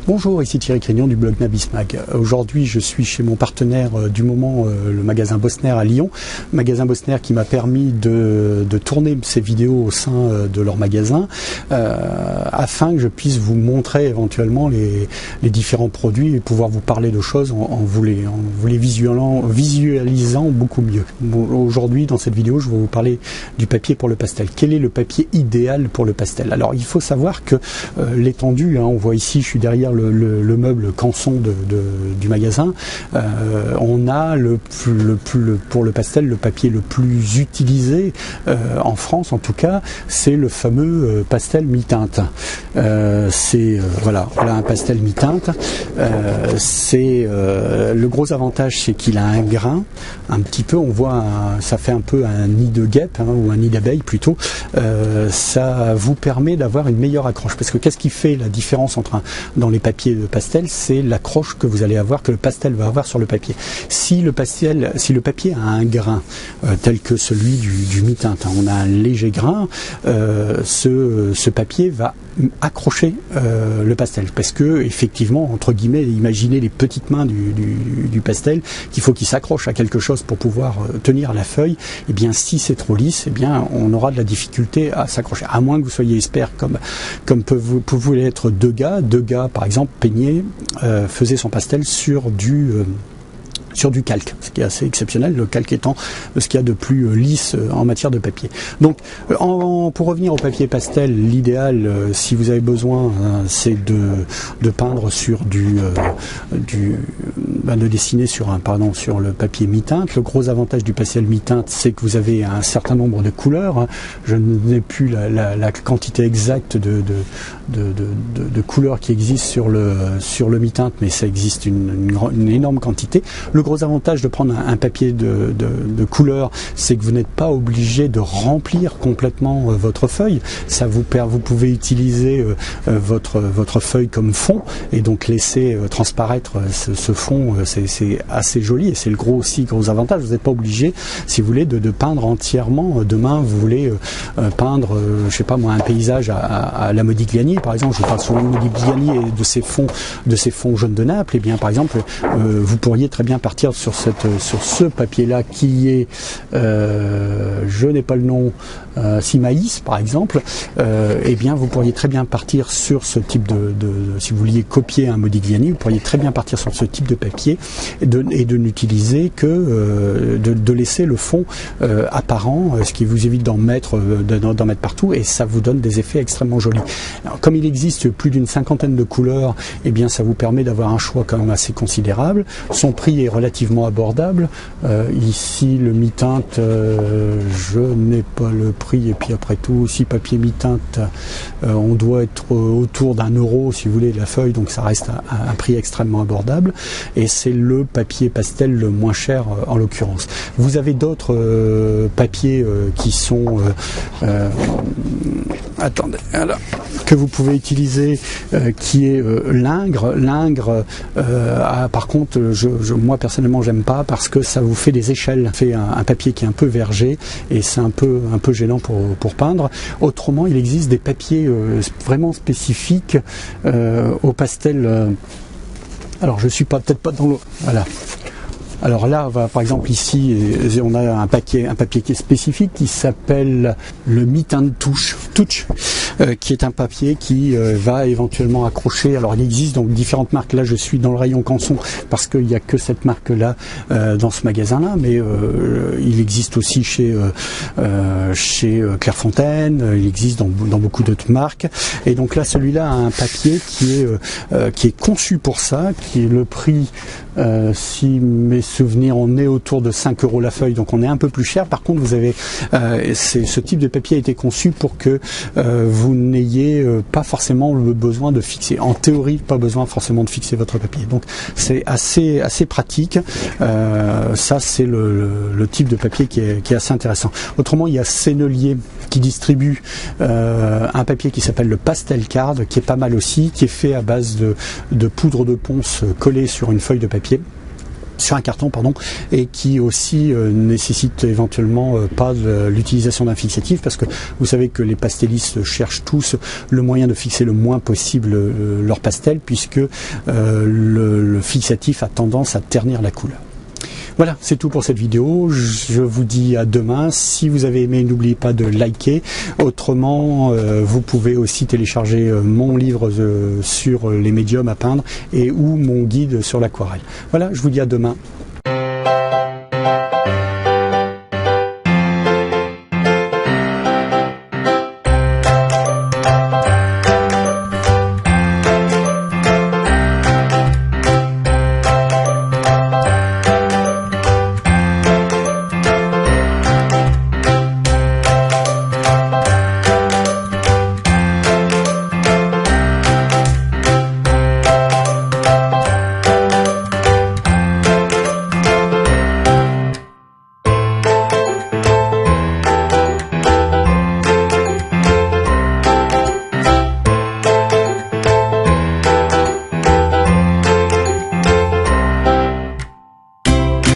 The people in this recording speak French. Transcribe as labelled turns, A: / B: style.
A: Bonjour, ici Thierry Crignon du blog Nabismag. Aujourd'hui, je suis chez mon partenaire du moment, le magasin Bosner à Lyon. Magasin Bosner qui m'a permis de tourner ces vidéos au sein de leur magasin afin que je puisse vous montrer éventuellement les différents produits et pouvoir vous parler de choses en vous les visualisant beaucoup mieux. Aujourd'hui, dans cette vidéo, je vais vous parler du papier pour le pastel. Quel est le papier idéal pour le pastel? Alors, il faut savoir que l'étendue, on voit ici, je suis derrière le meuble canson du magasin, on a pour le pastel, le papier le plus utilisé en France en tout cas, c'est le fameux pastel mi-teinte. Voilà un pastel mi-teinte. Le gros avantage, c'est qu'il a un grain, un petit peu, on voit, ça fait un peu un nid de guêpe, ou un nid d'abeille plutôt. Ça vous permet d'avoir une meilleure accroche, parce que qu'est-ce qui fait la différence dans les papiers de pastel, c'est l'accroche que vous allez avoir, que le pastel va avoir sur le papier. Si le papier a un grain tel que celui du mi-teinte, on a un léger grain, ce papier va accrocher le pastel, parce que effectivement, entre guillemets, imaginez les petites mains du pastel, qu'il faut qu'il s'accroche à quelque chose pour pouvoir tenir la feuille. Et bien, si c'est trop lisse, et bien on aura de la difficulté à s'accrocher, à moins que vous soyez expert comme pouvez l'être Degas. Degas, par exemple, peignait, faisait son pastel sur du calque, ce qui est assez exceptionnel, le calque étant ce qu'il y a de plus lisse en matière de papier. Donc, pour revenir au papier pastel, l'idéal, si vous avez besoin, c'est de peindre sur de dessiner sur le papier mi-teinte. Le gros avantage du pastel mi-teinte, c'est que vous avez un certain nombre de couleurs. Je n'ai plus la quantité exacte de couleurs qui existent sur le mi-teinte, mais ça existe une énorme quantité. Le gros avantage de prendre un papier de couleur, c'est que vous n'êtes pas obligé de remplir complètement votre feuille. Vous pouvez utiliser votre feuille comme fond et donc laisser transparaître ce fond. C'est assez joli et c'est le gros avantage. Vous n'êtes pas obligé, si vous voulez, de peindre entièrement. Demain, vous voulez peindre, je sais pas moi, un paysage à la Modigliani, par exemple. Je parle souvent de Modigliani et de ses fonds jaunes de Naples. Et bien, par exemple, vous pourriez très bien partir sur ce papier-là qui est, je n'ai pas le nom, Simaïs par exemple. Eh bien, vous pourriez très bien partir sur ce type si vous vouliez copier un Modigliani, vous pourriez très bien partir sur ce type de papier et de n'utiliser que de laisser le fond apparent, ce qui vous évite d'en mettre partout, et ça vous donne des effets extrêmement jolis. Alors, comme il existe plus d'une cinquantaine de couleurs, eh bien, ça vous permet d'avoir un choix quand même assez considérable. Son prix est relativement abordable. Ici, le mi-teinte, je n'ai pas le prix, et puis après tout, si papier mi-teinte, on doit être autour d'€1 si vous voulez la feuille, donc ça reste un prix extrêmement abordable, et c'est le papier pastel le moins cher en l'occurrence. Vous avez d'autres papiers qui sont que vous pouvez utiliser, qui est l'Ingres. L'Ingres, par contre, moi personnellement j'aime pas, parce que ça vous fait des échelles, fait un papier qui est un peu vergé et c'est un peu gênant pour peindre. Autrement, il existe des papiers vraiment spécifiques au pastel. Alors je suis peut-être pas dans le... Voilà. Alors là, par exemple ici, on a un papier qui est spécifique qui s'appelle le mi-teinte touch, qui est un papier qui va éventuellement accrocher. Alors il existe donc différentes marques. Là, je suis dans le rayon canson parce qu'il n'y a que cette marque-là dans ce magasin-là, mais il existe aussi chez Clairefontaine. Il existe dans beaucoup d'autres marques. Et donc là, celui-là a un papier qui est conçu pour ça, qui est le prix. Si mes souvenirs, on est autour de 5 € la feuille, donc on est un peu plus cher. Par contre, vous avez ce type de papier a été conçu pour que vous n'ayez pas forcément le besoin de fixer. En théorie, pas besoin forcément de fixer votre papier. Donc c'est assez pratique. Ça, c'est le type de papier qui est assez intéressant. Autrement, il y a Sennelier qui distribue un papier qui s'appelle le Pastel Card, qui est pas mal aussi, qui est fait à base de poudre de ponce collée sur une feuille de papier. sur un carton, pardon, et qui aussi nécessite éventuellement pas l'utilisation d'un fixatif, parce que vous savez que les pastellistes cherchent tous le moyen de fixer le moins possible leur pastel, puisque le fixatif a tendance à ternir la couleur. Voilà, c'est tout pour cette vidéo. Je vous dis à demain. Si vous avez aimé, n'oubliez pas de liker. Autrement, vous pouvez aussi télécharger mon livre sur les médiums à peindre et ou mon guide sur l'aquarelle. Voilà, je vous dis à demain.